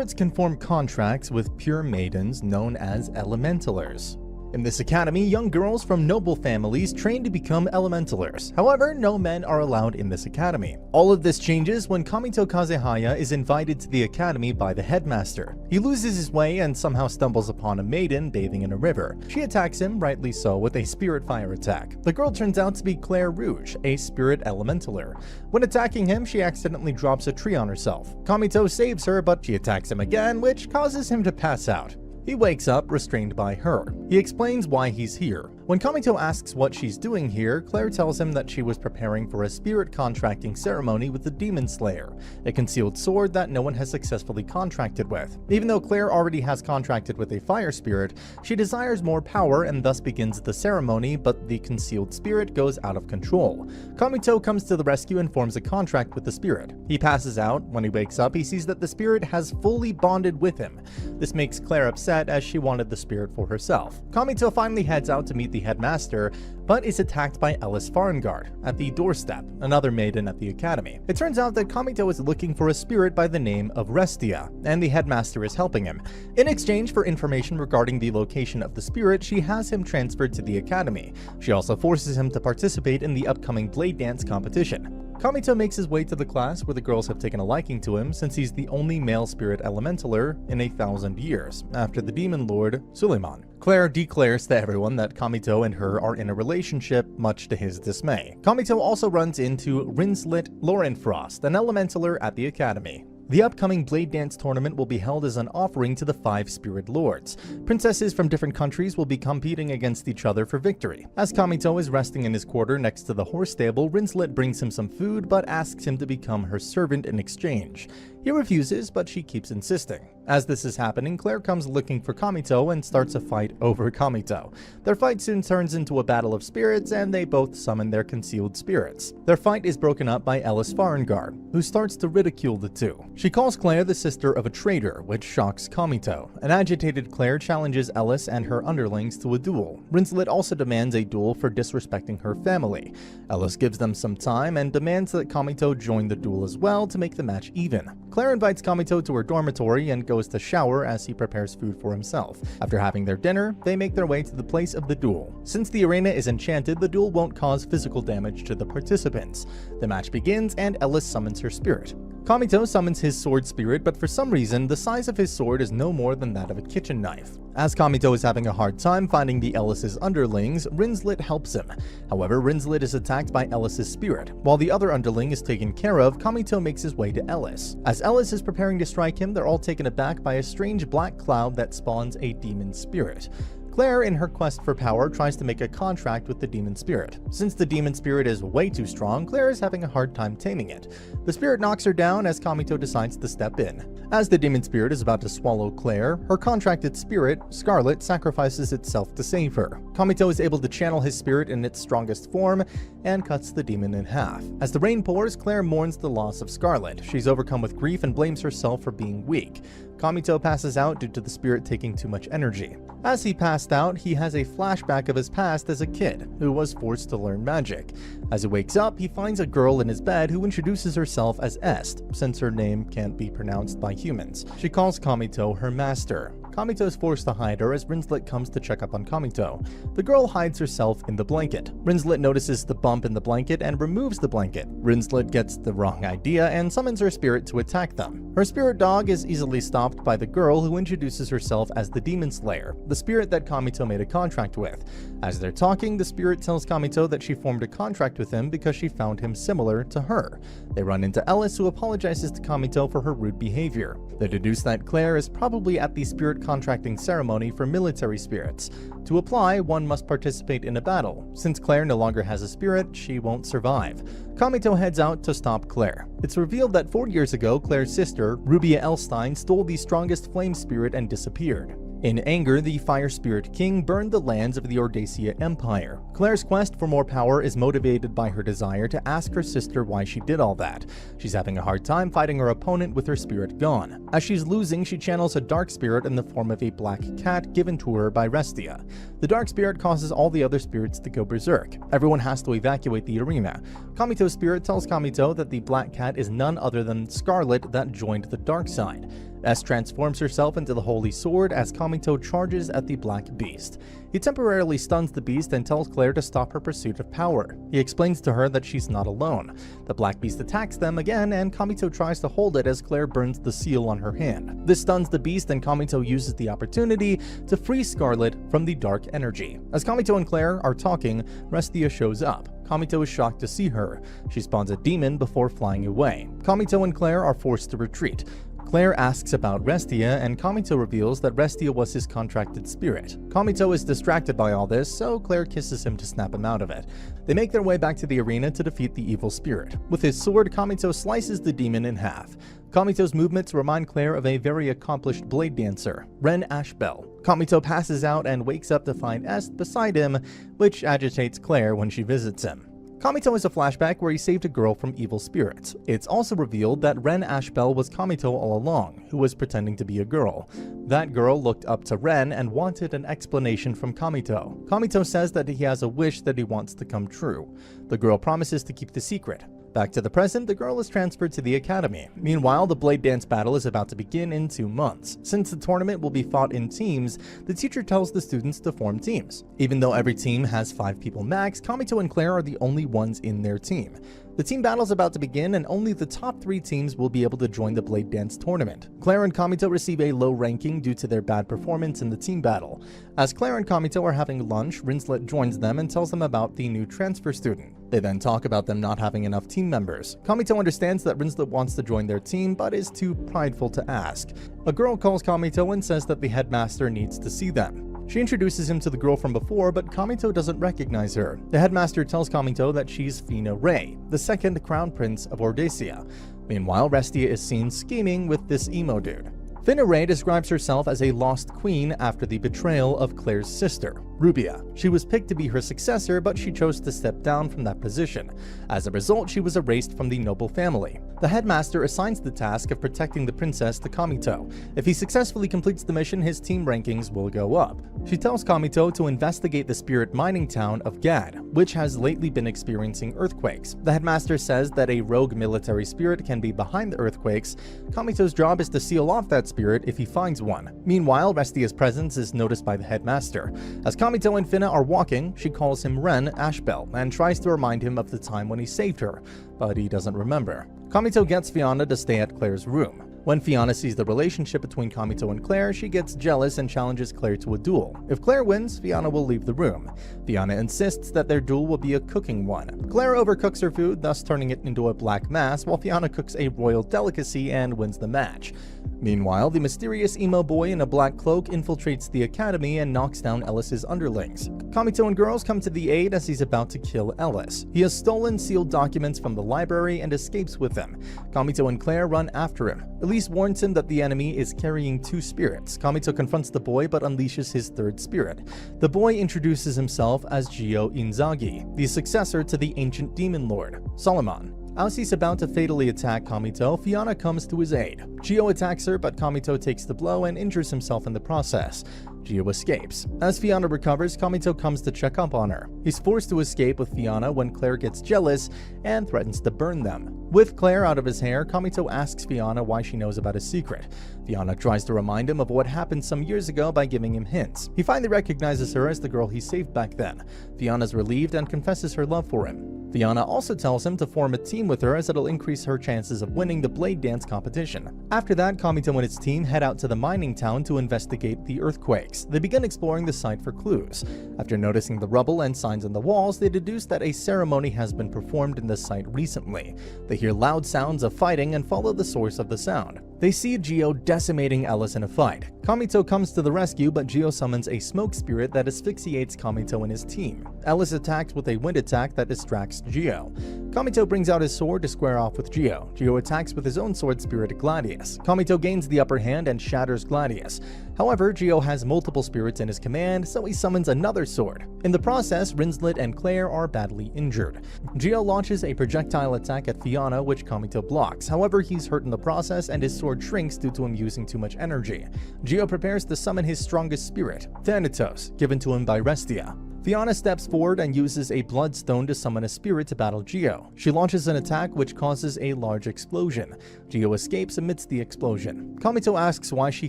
spirits can form contracts with pure maidens known as elementalers. In this academy, young girls from noble families train to become elementalers. However, no men are allowed in this academy. All of this changes when Kamito Kazehaya is invited to the academy by the headmaster. He loses his way and somehow stumbles upon a maiden bathing in a river. She attacks him, rightly so, with a spirit fire attack. The girl turns out to be Claire Rouge, a spirit elementaler. When attacking him, she accidentally drops a tree on herself. Kamito saves her, but she attacks him again, which causes him to pass out. He wakes up, restrained by her. He explains why he's here. When Kamito asks what she's doing here, Claire tells him that she was preparing for a spirit contracting ceremony with the Demon Slayer, a concealed sword that no one has successfully contracted with. Even though Claire already has contracted with a fire spirit, she desires more power and thus begins the ceremony, but the concealed spirit goes out of control. Kamito comes to the rescue and forms a contract with the spirit. He passes out. When he wakes up, he sees that the spirit has fully bonded with him. This makes Claire upset as she wanted the spirit for herself. Kamito finally heads out to meet the headmaster, but is attacked by Ellis Farngard at the doorstep, another maiden at the academy. It turns out that Kamito is looking for a spirit by the name of Restia, and the headmaster is helping him. In exchange for information regarding the location of the spirit, she has him transferred to the academy. She also forces him to participate in the upcoming blade dance competition. Kamito makes his way to the class where the girls have taken a liking to him since he's the only male spirit elementaler in 1,000 years, after the demon lord Suleiman. Claire declares to everyone that Kamito and her are in a relationship, much to his dismay. Kamito also runs into Rinslet Laurenfrost, an elementaler at the academy. The upcoming Blade Dance tournament will be held as an offering to the 5 Spirit Lords. Princesses from different countries will be competing against each other for victory. As Kamito is resting in his quarter next to the horse stable, Rinslet brings him some food but asks him to become her servant in exchange. He refuses, but she keeps insisting. As this is happening, Claire comes looking for Kamito and starts a fight over Kamito. Their fight soon turns into a battle of spirits, and they both summon their concealed spirits. Their fight is broken up by Ellis Farngard, who starts to ridicule the two. She calls Claire the sister of a traitor, which shocks Kamito. An agitated Claire challenges Ellis and her underlings to a duel. Rinslet also demands a duel for disrespecting her family. Ellis gives them some time and demands that Kamito join the duel as well to make the match even. Claire invites Kamito to her dormitory and goes to shower as he prepares food for himself. After having their dinner, they make their way to the place of the duel. Since the arena is enchanted, the duel won't cause physical damage to the participants. The match begins and Ellis summons her spirit. Kamito summons his sword spirit, but for some reason, the size of his sword is no more than that of a kitchen knife. As Kamito is having a hard time finding the Ellis' underlings, Rinslet helps him. However, Rinslet is attacked by Ellis' spirit. While the other underling is taken care of, Kamito makes his way to Ellis. As Ellis is preparing to strike him, they're all taken aback by a strange black cloud that spawns a demon spirit. Claire, in her quest for power, tries to make a contract with the demon spirit. Since the demon spirit is way too strong, Claire is having a hard time taming it. The spirit knocks her down as Kamito decides to step in. As the demon spirit is about to swallow Claire, her contracted spirit, Scarlet, sacrifices itself to save her. Kamito is able to channel his spirit in its strongest form and cuts the demon in half. As the rain pours, Claire mourns the loss of Scarlet. She's overcome with grief and blames herself for being weak. Kamito passes out due to the spirit taking too much energy. As he passed out, he has a flashback of his past as a kid who was forced to learn magic. As he wakes up, he finds a girl in his bed who introduces herself as Est, since her name can't be pronounced by humans. She calls Kamito her master. Kamito is forced to hide her as Rinslet comes to check up on Kamito. The girl hides herself in the blanket. Rinslet notices the bump in the blanket and removes the blanket. Rinslet gets the wrong idea and summons her spirit to attack them. Her spirit dog is easily stopped by the girl, who introduces herself as the Demon Slayer, the spirit that Kamito made a contract with. As they're talking, the spirit tells Kamito that she formed a contract with him because she found him similar to her. They run into Ellis, who apologizes to Kamito for her rude behavior. They deduce that Claire is probably at the spirit contracting ceremony for military spirits. To apply, one must participate in a battle. Since Claire no longer has a spirit, she won't survive. Kamito heads out to stop Claire. It's revealed that 4 years ago, Claire's sister, Rubia Elstein, stole the strongest flame spirit and disappeared. In anger, the Fire Spirit King burned the lands of the Ordacia Empire. Claire's quest for more power is motivated by her desire to ask her sister why she did all that. She's having a hard time fighting her opponent with her spirit gone. As she's losing, she channels a dark spirit in the form of a black cat given to her by Restia. The dark spirit causes all the other spirits to go berserk. Everyone has to evacuate the arena. Kamito's spirit tells Kamito that the black cat is none other than Scarlet that joined the dark side. S transforms herself into the Holy Sword as Kamito charges at the Black Beast. He temporarily stuns the beast and tells Claire to stop her pursuit of power. He explains to her that she's not alone. The Black Beast attacks them again, and Kamito tries to hold it as Claire burns the seal on her hand. This stuns the beast, and Kamito uses the opportunity to free Scarlet from the dark energy. As Kamito and Claire are talking, Restia shows up. Kamito is shocked to see her. She spawns a demon before flying away. Kamito and Claire are forced to retreat. Claire asks about Restia, and Kamito reveals that Restia was his contracted spirit. Kamito is distracted by all this, so Claire kisses him to snap him out of it. They make their way back to the arena to defeat the evil spirit. With his sword, Kamito slices the demon in half. Kamito's movements remind Claire of a very accomplished blade dancer, Ren Ashbel. Kamito passes out and wakes up to find Est beside him, which agitates Claire when she visits him. Kamito has a flashback where he saved a girl from evil spirits. It's also revealed that Ren Ashbel was Kamito all along, who was pretending to be a girl. That girl looked up to Ren and wanted an explanation from Kamito. Kamito says that he has a wish that he wants to come true. The girl promises to keep the secret. Back to the present, the girl is transferred to the academy. Meanwhile, the blade dance battle is about to begin in 2 months. Since the tournament will be fought in teams, the teacher tells the students to form teams. Even though every team has 5 people max, Kamito and Claire are the only ones in their team. The team battle is about to begin, and only the top 3 teams will be able to join the blade dance tournament. Claire and Kamito receive a low ranking due to their bad performance in the team battle. As Claire and Kamito are having lunch, Rinslet joins them and tells them about the new transfer student. They then talk about them not having enough team members. Kamito understands that Rinslet wants to join their team, but is too prideful to ask. A girl calls Kamito and says that the headmaster needs to see them. She introduces him to the girl from before, but Kamito doesn't recognize her. The headmaster tells Kamito that she's Fina Ray, the second crown prince of Ordesia. Meanwhile, Restia is seen scheming with this emo dude. Fina Ray describes herself as a lost queen after the betrayal of Claire's sister, Rubia. She was picked to be her successor, but she chose to step down from that position. As a result, she was erased from the noble family. The headmaster assigns the task of protecting the princess to Kamito. If he successfully completes the mission, his team rankings will go up. She tells Kamito to investigate the spirit mining town of Gad, which has lately been experiencing earthquakes. The headmaster says that a rogue military spirit can be behind the earthquakes. Kamito's job is to seal off that spirit if he finds one. Meanwhile, Restia's presence is noticed by the headmaster. As Kamito and Fina are walking, she calls him Ren Ashbel and tries to remind him of the time when he saved her, but he doesn't remember. Kamito gets Fiona to stay at Claire's room. When Fiona sees the relationship between Kamito and Claire, she gets jealous and challenges Claire to a duel. If Claire wins, Fiona will leave the room. Fiona insists that their duel will be a cooking one. Claire overcooks her food, thus turning it into a black mass, while Fiona cooks a royal delicacy and wins the match. Meanwhile, the mysterious emo boy in a black cloak infiltrates the academy and knocks down Ellis's underlings. Kamito and girls come to the aid as he's about to kill Ellis. He has stolen sealed documents from the library and escapes with them. Kamito and Claire run after him. Elise warns him that the enemy is carrying 2 spirits. Kamito confronts the boy but unleashes his 3rd spirit. The boy introduces himself as Gio Inzaghi, the successor to the ancient demon lord, Solomon. As he's about to fatally attack Kamito, Fiona comes to his aid. Gio attacks her, but Kamito takes the blow and injures himself in the process. Gio escapes. As Fiona recovers, Kamito comes to check up on her. He's forced to escape with Fiona when Claire gets jealous and threatens to burn them. With Claire out of his hair, Kamito asks Fiona why she knows about his secret. Fiona tries to remind him of what happened some years ago by giving him hints. He finally recognizes her as the girl he saved back then. Fiona's relieved and confesses her love for him. Fiona also tells him to form a team with her as it'll increase her chances of winning the blade dance competition. After that, Kamito and his team head out to the mining town to investigate the earthquakes. They begin exploring the site for clues. After noticing the rubble and signs on the walls, they deduce that a ceremony has been performed in the site recently. They hear loud sounds of fighting and follow the source of the sound. They see Gio decimating Ellis in a fight. Kamito comes to the rescue, but Gio summons a smoke spirit that asphyxiates Kamito and his team. Ellis attacks with a wind attack that distracts Gio. Kamito brings out his sword to square off with Gio. Gio attacks with his own sword spirit Gladius. Kamito gains the upper hand and shatters Gladius. However, Gio has multiple spirits in his command, so he summons another sword. In the process, Rinslet and Claire are badly injured. Gio launches a projectile attack at Fiona, which Kamito blocks. However, he's hurt in the process and his sword shrinks due to him using too much energy. Gio prepares to summon his strongest spirit, Thanatos, given to him by Restia. Fiona steps forward and uses a bloodstone to summon a spirit to battle Gio. She launches an attack which causes a large explosion. Gio escapes amidst the explosion. Kamito asks why she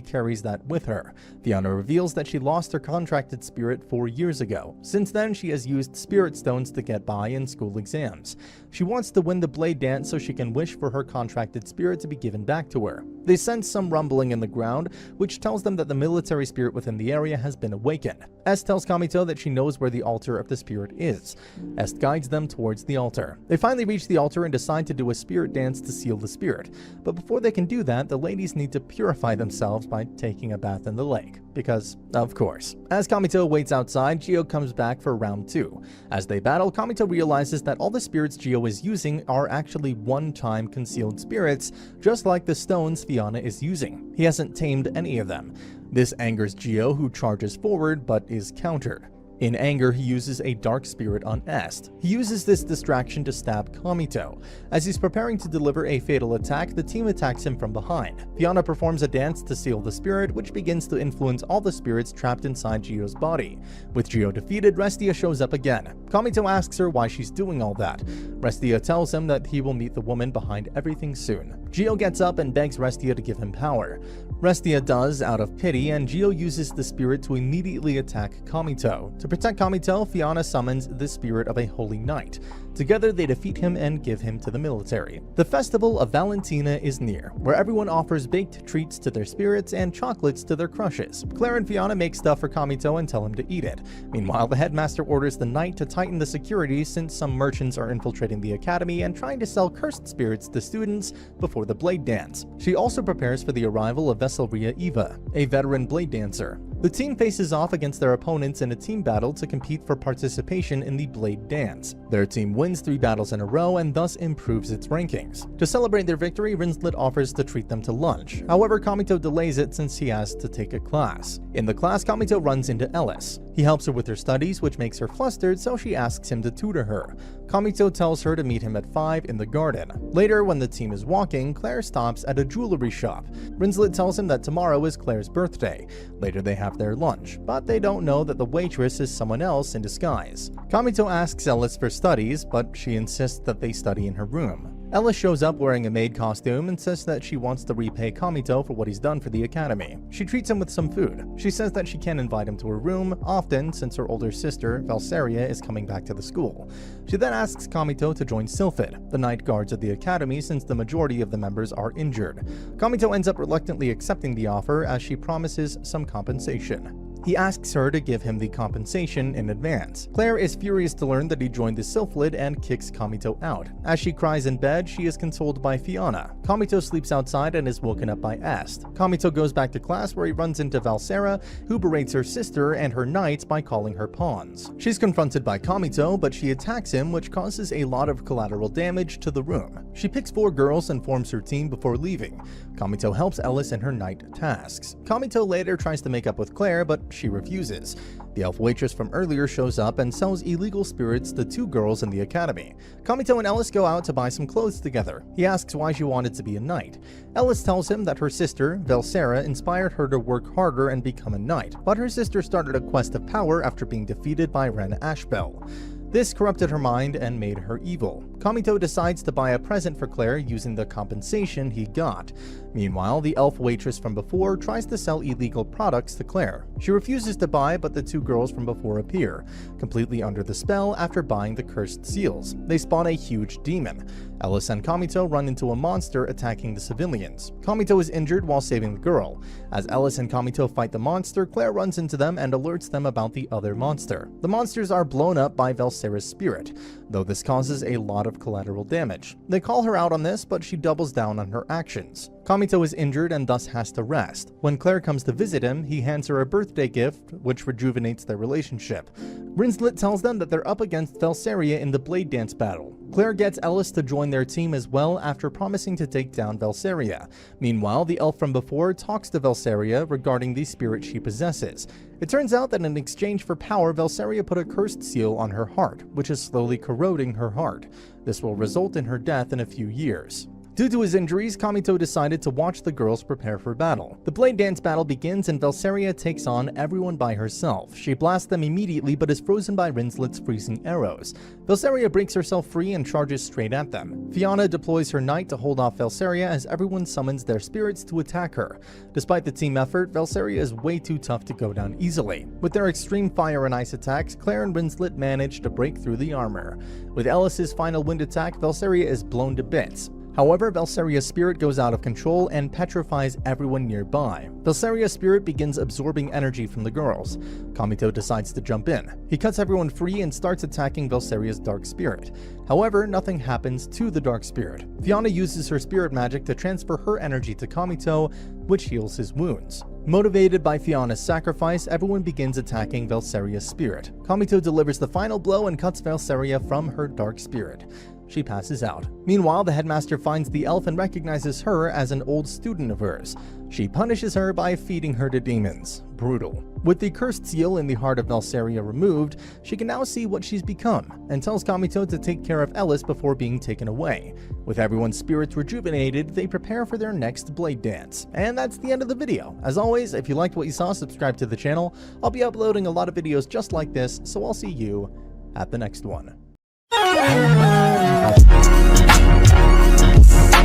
carries that with her. Fiona reveals that she lost her contracted spirit 4 years ago. Since then, she has used spirit stones to get by in school exams. She wants to win the blade dance so she can wish for her contracted spirit to be given back to her. They sense some rumbling in the ground, which tells them that the military spirit within the area has been awakened. S tells Kamito that she knows where the altar of the spirit is. S guides them towards the altar. They finally reach the altar and decide to do a spirit dance to seal the spirit. But before they can do that, the ladies need to purify themselves by taking a bath in the lake. Because, of course. As Kamito waits outside, Gio comes back for round 2. As they battle, Kamito realizes that all the spirits Gio is using are actually one-time concealed spirits, just like the stones Fiona is using. He hasn't tamed any of them. This angers Gio, who charges forward but is countered. In anger, he uses a dark spirit on Est. He uses this distraction to stab Kamito. As he's preparing to deliver a fatal attack, the team attacks him from behind. Fiona performs a dance to seal the spirit, which begins to influence all the spirits trapped inside Gio's body. With Gio defeated, Restia shows up again. Kamito asks her why she's doing all that. Restia tells him that he will meet the woman behind everything soon. Gio gets up and begs Restia to give him power. Restia does out of pity, and Gio uses the spirit to immediately attack Kamito. To protect Kamito, Fiona summons the spirit of a holy knight. Together, they defeat him and give him to the military. The festival of Valentina is near, where everyone offers baked treats to their spirits and chocolates to their crushes. Claire and Fiona make stuff for Kamito and tell him to eat it. Meanwhile, the headmaster orders the knight to tighten the security since some merchants are infiltrating the academy and trying to sell cursed spirits to students before the blade dance. She also prepares for the arrival of Vesselria Eva, a veteran blade dancer. The team faces off against their opponents in a team battle to compete for participation in the blade dance. Their team wins 3 battles in a row and thus improves its rankings. To celebrate their victory, Rinslet offers to treat them to lunch. However, Kamito delays it since he has to take a class. In the class, Kamito runs into Ellis. He helps her with her studies, which makes her flustered, so she asks him to tutor her. Kamito tells her to meet him at 5 in the garden. Later, when the team is walking, Claire stops at a jewelry shop. Rinslet tells him that tomorrow is Claire's birthday. Later, they have their lunch, but they don't know that the waitress is someone else in disguise. Kamito asks Ellis for studies, but she insists that they study in her room. Ellis shows up wearing a maid costume and says that she wants to repay Kamito for what he's done for the academy. She treats him with some food. She says that she can't invite him to her room often since her older sister, Valseria, is coming back to the school. She then asks Kamito to join Sylphid, the night guards at the academy, since the majority of the members are injured. Kamito ends up reluctantly accepting the offer as she promises some compensation. He asks her to give him the compensation in advance. Claire is furious to learn that he joined the Sylphid and kicks Kamito out. As she cries in bed, she is consoled by Fiona. Kamito sleeps outside and is woken up by Est. Kamito goes back to class where he runs into Valsera, who berates her sister and her knights by calling her pawns. She's confronted by Kamito, but she attacks him, which causes a lot of collateral damage to the room. She picks 4 girls and forms her team before leaving. Kamito helps Ellis in her night tasks. Kamito later tries to make up with Claire, but she refuses. The elf waitress from earlier shows up and sells illegal spirits to 2 girls in the academy. Kamito and Ellis go out to buy some clothes together. He asks why she wanted to be a knight. Ellis tells him that her sister, Valsera, inspired her to work harder and become a knight, but her sister started a quest of power after being defeated by Ren Ashbel. This corrupted her mind and made her evil. Kamito decides to buy a present for Claire using the compensation he got. Meanwhile, the elf waitress from before tries to sell illegal products to Claire. She refuses to buy, but the 2 girls from before appear, completely under the spell after buying the cursed seals. They spawn a huge demon. Ellis and Kamito run into a monster attacking the civilians. Kamito is injured while saving the girl. As Ellis and Kamito fight the monster, Claire runs into them and alerts them about the other monster. The monsters are blown up by Valsera's spirit, though this causes a lot of collateral damage. They call her out on this, but she doubles down on her actions. Kamito is injured and thus has to rest. When Claire comes to visit him, he hands her a birthday gift, which rejuvenates their relationship. Rinslet tells them that they're up against Valseria in the blade dance battle. Claire gets Ellis to join their team as well after promising to take down Valseria. Meanwhile, the elf from before talks to Valseria regarding the spirit she possesses. It turns out that in exchange for power, Valseria put a cursed seal on her heart, which is slowly corroding her heart. This will result in her death in a few years. Due to his injuries, Kamito decided to watch the girls prepare for battle. The blade dance battle begins and Velsaria takes on everyone by herself. She blasts them immediately but is frozen by Rinslet's freezing arrows. Velsaria breaks herself free and charges straight at them. Fiona deploys her knight to hold off Velsaria as everyone summons their spirits to attack her. Despite the team effort, Velsaria is way too tough to go down easily. With their extreme fire and ice attacks, Claire and Rinslet manage to break through the armor. With Ellis's final wind attack, Velsaria is blown to bits. However, Velsaria's spirit goes out of control and petrifies everyone nearby. Velsaria's spirit begins absorbing energy from the girls. Kamito decides to jump in. He cuts everyone free and starts attacking Velsaria's dark spirit. However, nothing happens to the dark spirit. Fiona uses her spirit magic to transfer her energy to Kamito, which heals his wounds. Motivated by Fiona's sacrifice, everyone begins attacking Velsaria's spirit. Kamito delivers the final blow and cuts Velsaria from her dark spirit. She passes out. Meanwhile, the headmaster finds the elf and recognizes her as an old student of hers. She punishes her by feeding her to demons. Brutal. With the cursed seal in the heart of Velsaria removed, she can now see what she's become, and tells Kamito to take care of Ellis before being taken away. With everyone's spirits rejuvenated, they prepare for their next blade dance. And that's the end of the video. As always, if you liked what you saw, subscribe to the channel. I'll be uploading a lot of videos just like this, so I'll see you at the next one.